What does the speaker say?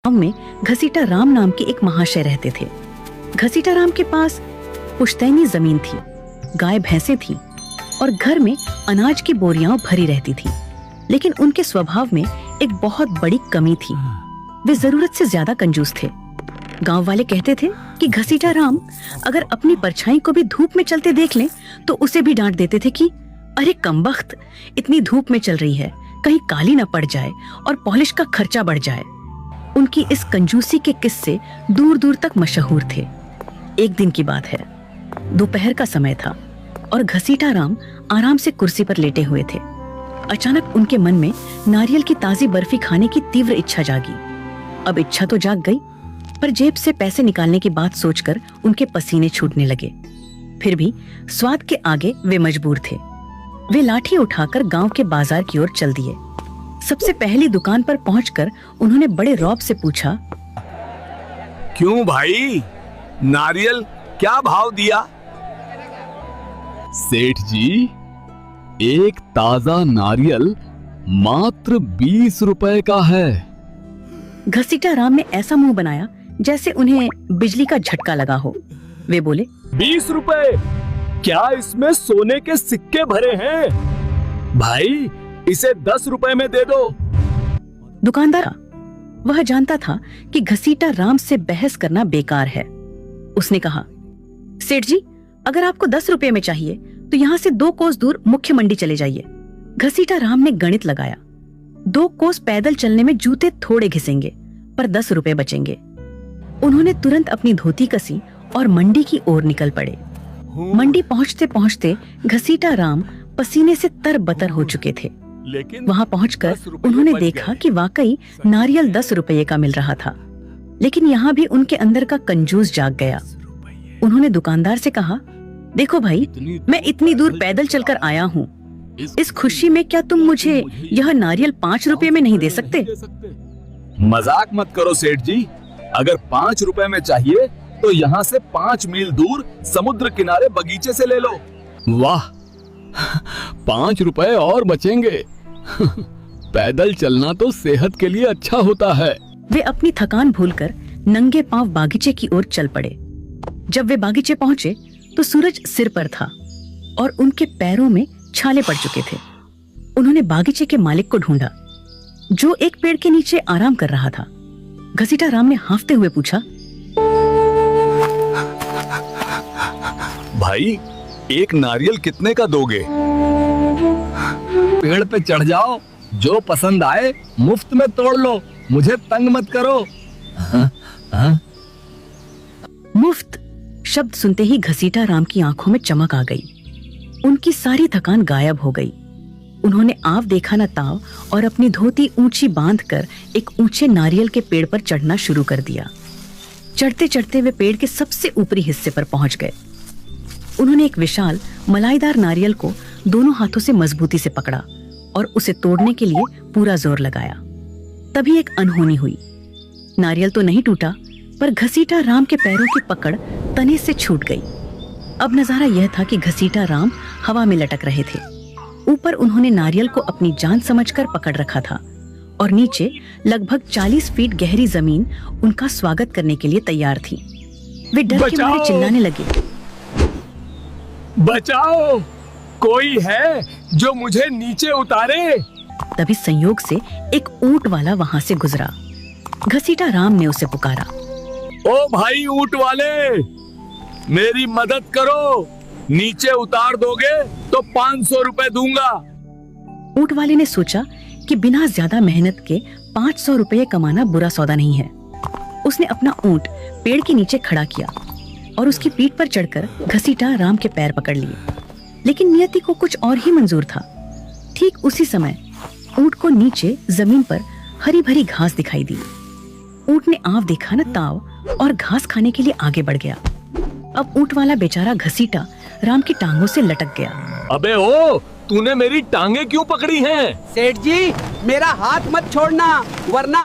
गांव में घसीटा राम नाम के एक महाशय रहते थे। घसीटा राम के पास पुश्तैनी जमीन थी, गाय भैंसें थी और घर में अनाज की बोरियां भरी रहती थी। लेकिन उनके स्वभाव में एक बहुत बड़ी कमी थी, वे जरूरत से ज्यादा कंजूस थे। गांव वाले कहते थे कि घसीटा राम अगर अपनी परछाई को भी धूप में चलते देख लें तो उसे भी डांट देते थे कि अरे कमबख्त, इतनी धूप में चल रही है, कहीं काली न पड़ जाए और पॉलिश का खर्चा बढ़ जाए। उनकी इस कंजूसी के किस्से दूर दूर तक मशहूर थे। एक दिन की बात है, दोपहर का समय था और घसीटा राम आराम से कुर्सी पर लेटे हुए थे। अचानक उनके मन में नारियल की ताजी बर्फी खाने की तीव्र इच्छा जागी। अब इच्छा तो जाग गई, पर जेब से पैसे निकालने की बात सोचकर उनके पसीने छूटने लगे। फिर भी स्वाद के आगे वे मजबूर थे। वे लाठी उठाकर गांव के बाजार की ओर चल दिए। सबसे पहली दुकान पर पहुंचकर उन्होंने बड़े रौब से पूछा, क्यों भाई, नारियल क्या भाव दिया? सेठ जी, एक ताजा नारियल मात्र 20 रुपए का है। घसीटा राम ने ऐसा मुंह बनाया जैसे उन्हें बिजली का झटका लगा हो। वे बोले, 20 रुपए? क्या इसमें सोने के सिक्के भरे हैं? भाई इसे 10 रुपए में दे दो। दुकानदार वह जानता था कि घसीटा राम से बहस करना बेकार है। उसने कहा, सेठ जी, अगर आपको 10 रुपए में चाहिए तो यहाँ से 2 कोस दूर मुख्य मंडी चले जाइए। घसीटा राम ने गणित लगाया, 2 कोस पैदल चलने में जूते थोड़े घिसेंगे पर 10 रुपए बचेंगे। उन्होंने तुरंत अपनी धोती कसी और मंडी की ओर निकल पड़े। मंडी पहुँचते पहुँचते घसीटा राम पसीने से तरबतर हो चुके थे। वहां पहुंचकर उन्होंने देखा कि वाकई नारियल 10 रुपये का मिल रहा था। लेकिन यहाँ भी उनके अंदर का कंजूस जाग गया। उन्होंने दुकानदार से कहा, देखो भाई, मैं इतनी दूर पैदल चलकर आया हूँ, इस खुशी में क्या तुम मुझे यह नारियल 5 रुपए में नहीं दे सकते? मजाक मत करो सेठ जी, अगर 5 रुपए में चाहिए तो यहाँ से 5 मील दूर समुद्र किनारे बगीचे से ले लो। वाह, 5 रुपए और बचेंगे। पैदल चलना तो सेहत के लिए अच्छा होता है। वे अपनी थकान भूलकर नंगे पांव बागीचे की ओर चल पड़े। जब वे बागीचे पहुंचे तो सूरज सिर पर था और उनके पैरों में छाले पड़ चुके थे। उन्होंने बागीचे के मालिक को ढूंढा, जो एक पेड़ के नीचे आराम कर रहा था। घसीटा राम ने हांफते हुए पूछा, भाई, एक नारियल कितने का दोगे? पेड़ पे चढ़ जाओ, जो पसंद आए मुफ्त में तोड़ लो, मुझे तंग मत करो। मुफ्त शब्द सुनते ही घसीटा राम की आंखों में चमक आ गई। उनकी सारी थकान गायब हो गई। उन्होंने आव देखा न ताव और अपनी धोती ऊंची बांधकर एक ऊंचे नारियल के पेड़ पर चढ़ना शुरू कर दिया। चढ़ते चढ़ते वे पेड़ के सबसे ऊपरी हिस्से पर पहुंच गए। उन्होंने एक विशाल मलाईदार नारियल को दोनों हाथों से मजबूती से पकड़ा और उसे तोड़ने के लिए पूरा जोर लगाया। तभी एक अनहोनी हुई। नारियल तो नहीं टूटा, पर घसीटा राम के पैरों की पकड़ तने से छूट गई। अब नजारा यह था कि घसीटा राम हवा में लटक रहे थे। ऊपर उन्होंने नारियल को अपनी जान समझकर पकड़ रखा था और नीचे लगभग 40 फीट गहरी जमीन उनका स्वागत करने के लिए तैयार थी। वे डर के मारे चिल्लाने लगे, बचाओ, कोई है जो मुझे नीचे उतारे। तभी संयोग से एक ऊंट वाला वहां से गुजरा। घसीटा राम ने उसे पुकारा, ओ भाई ऊंट वाले, मेरी मदद करो, नीचे उतार दोगे तो 500 रुपए दूंगा। ऊंट वाले ने सोचा कि बिना ज्यादा मेहनत के 500 रुपये कमाना बुरा सौदा नहीं है। उसने अपना ऊंट पेड़ के नीचे खड़ा किया और उसकी पीठ पर चढ़कर घसीटा राम के पैर पकड़ लिए। लेकिन नियति को कुछ और ही मंजूर था। ठीक उसी समय ऊंट को नीचे जमीन पर हरी भरी घास दिखाई दी। ऊंट ने आव देखा न ताव और घास खाने के लिए आगे बढ़ गया। अब ऊंट वाला बेचारा घसीटा राम की टांगों से लटक गया। अबे ओ, तूने मेरी टांगे क्यों पकड़ी हैं? सेठ जी, मेरा हाथ मत छोड़ना, वरना